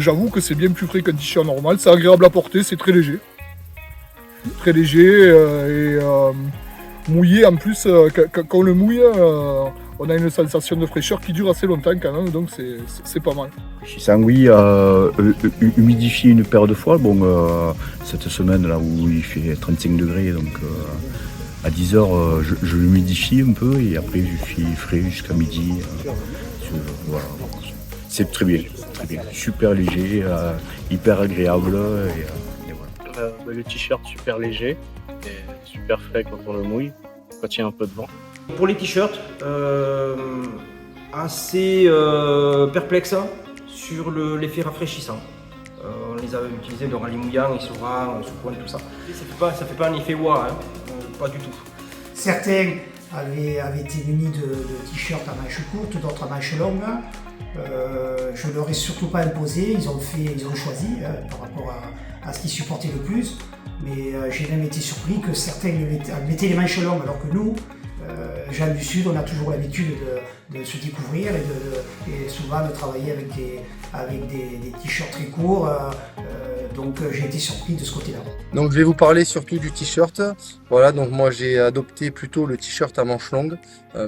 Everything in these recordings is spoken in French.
J'avoue que c'est bien plus frais qu'un t-shirt normal. C'est agréable à porter, c'est très léger. Très léger mouillé en plus. Quand on le mouille, on a une sensation de fraîcheur qui dure assez longtemps quand même, donc c'est pas mal. Oui, humidifié une paire de fois. Bon, cette semaine là où il fait 35 degrés, donc à 10h, je l'humidifie un peu et après je suis frais jusqu'à midi. Voilà. C'est très bien, super léger, hyper agréable. Et voilà. Le t-shirt super léger et super frais quand on le mouille, quand il y a un peu de vent. Pour les t-shirts, assez perplexe sur l'effet rafraîchissant. On les a utilisés dans les mouillants, les sourants, sous-pointe, tout ça. Ça fait pas un effet waouh, hein, pas du tout. Certains avaient été munis de t-shirts à manches courtes, d'autres à manches longues. Je ne leur ai surtout pas imposé, ils ont choisi par rapport à ce qu'ils supportaient le plus. Mais j'ai même été surpris que certains mettaient les manches longues alors que nous, gens du Sud, on a toujours l'habitude de se découvrir et souvent de travailler avec des t-shirts très courts. Donc j'ai été surpris de ce côté-là. Donc je vais vous parler surtout du t-shirt. Voilà, donc moi j'ai adopté plutôt le t-shirt à manches longues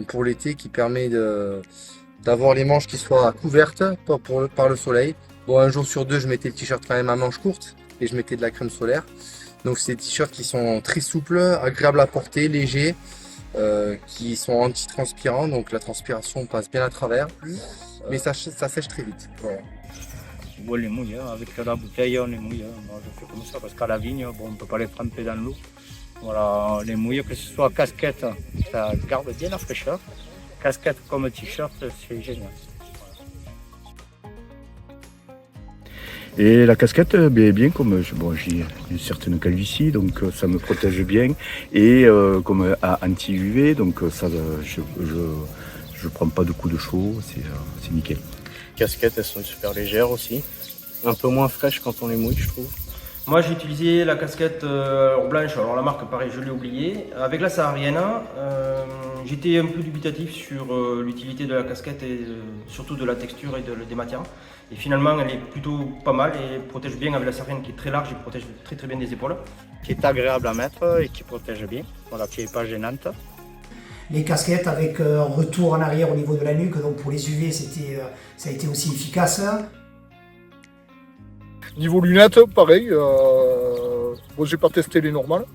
pour l'été qui permet d'avoir les manches qui soient couvertes par le soleil. Bon, un jour sur deux, je mettais le t-shirt quand même à manches courtes et je mettais de la crème solaire. Donc c'est des t-shirts qui sont très souples, agréables à porter, légers, qui sont anti-transpirants, donc la transpiration passe bien à travers, mais ça sèche très vite. Voilà. On les mouille, avec la bouteille on les mouille. Moi je fais comme ça parce qu'à la vigne, bon, on ne peut pas les tremper dans l'eau. Voilà, on les mouille, que ce soit casquette, ça garde bien la fraîcheur. Casquette comme t-shirt, c'est génial. Et la casquette, bien comme j'ai une certaine calvitie, donc ça me protège bien. Et comme anti-UV, donc ça, je prends pas de coups de chaud, c'est nickel. Les casquettes, elles sont super légères aussi. Un peu moins fraîches quand on les mouille, je trouve. Moi j'ai utilisé la casquette blanche, alors la marque pareil je l'ai oublié. Avec la saharienne, j'étais un peu dubitatif sur l'utilité de la casquette et surtout de la texture et des matières. Et finalement elle est plutôt pas mal et protège bien avec la saharienne qui est très large et protège très très bien des épaules. Qui est agréable à mettre et qui protège bien, voilà, qui n'est pas gênante. Les casquettes avec un retour en arrière au niveau de la nuque, donc pour les UV ça a été aussi efficace. Niveau lunettes, pareil. Bon, j'ai pas testé les normales.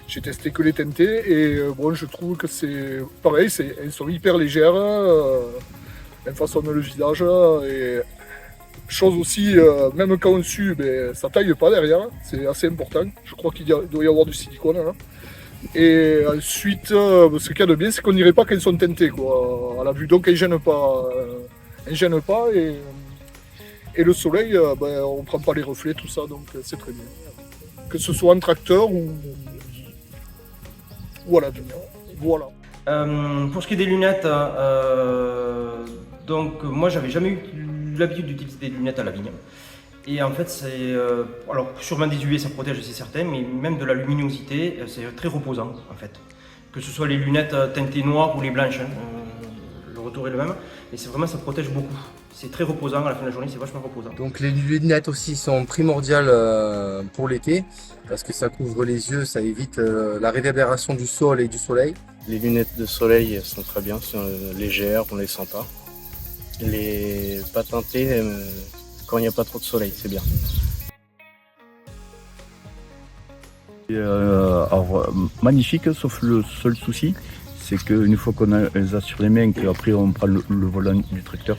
J'ai testé que les teintées et bon, je trouve que c'est pareil. Elles sont hyper légères. Elles façonnent le visage. Et chose aussi, même quand on sue, ça taille pas derrière. C'est assez important. Je crois qu'il doit y avoir du silicone. Là. Et ensuite, ce qu'il y a de bien, c'est qu'on dirait pas qu'elles sont teintées quoi, à la vue. Donc elles gênent pas. Et le soleil, on ne prend pas les reflets, tout ça, donc c'est très bien. Que ce soit en tracteur ou à la vigne. Voilà. Pour ce qui est des lunettes, donc moi j'avais jamais eu l'habitude d'utiliser des lunettes à la vigne. Et en fait, alors sûrement des UV ça protège, c'est certain, mais même de la luminosité, c'est très reposant en fait. Que ce soit les lunettes teintées noires ou les blanches, le retour est le même, mais c'est vraiment ça protège beaucoup. C'est très reposant, à la fin de la journée, c'est vachement reposant. Donc les lunettes aussi sont primordiales pour l'été, parce que ça couvre les yeux, ça évite la réverbération du sol et du soleil. Les lunettes de soleil elles sont très bien, sont légères, on ne les sent pas. Les pas teintées, quand il n'y a pas trop de soleil, c'est bien. Alors, magnifique, sauf le seul souci, c'est qu'une fois qu'on les a sur les mains, qu'après on prend le volant du tracteur,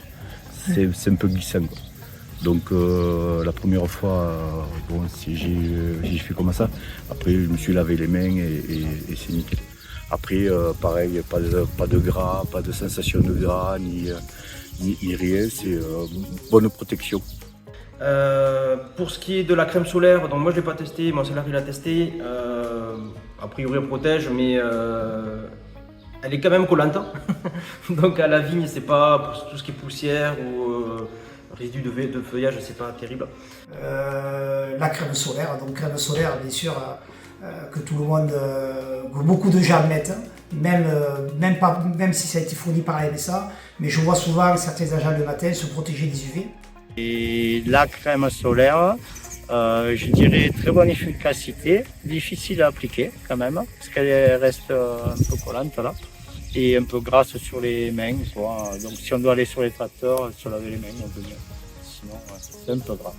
c'est un peu glissant. Quoi. Donc la première fois, j'ai fait comme ça. Après, je me suis lavé les mains et c'est nickel. Après, pareil, pas de gras, pas de sensation de gras, ni rien. C'est bonne protection. Pour ce qui est de la crème solaire, donc moi je ne l'ai pas testé, mon salarié l'a testé. A priori elle protège, mais elle est quand même collante. Donc à la vigne, c'est pas pour tout ce qui est poussière ou résidus de feuillage, c'est pas terrible. La crème solaire, donc crème solaire bien sûr que tout le monde, que beaucoup de gens mettent, même si ça a été fourni par la MSA, mais je vois souvent certains agents le matin se protéger des UV. Et la crème solaire, je dirais très bonne efficacité, difficile à appliquer quand même, parce qu'elle reste un peu collante là, et un peu grasse sur les mains. Quoi. Donc si on doit aller sur les tracteurs, se laver les mains, on peut mieux. Sinon, c'est un peu gras.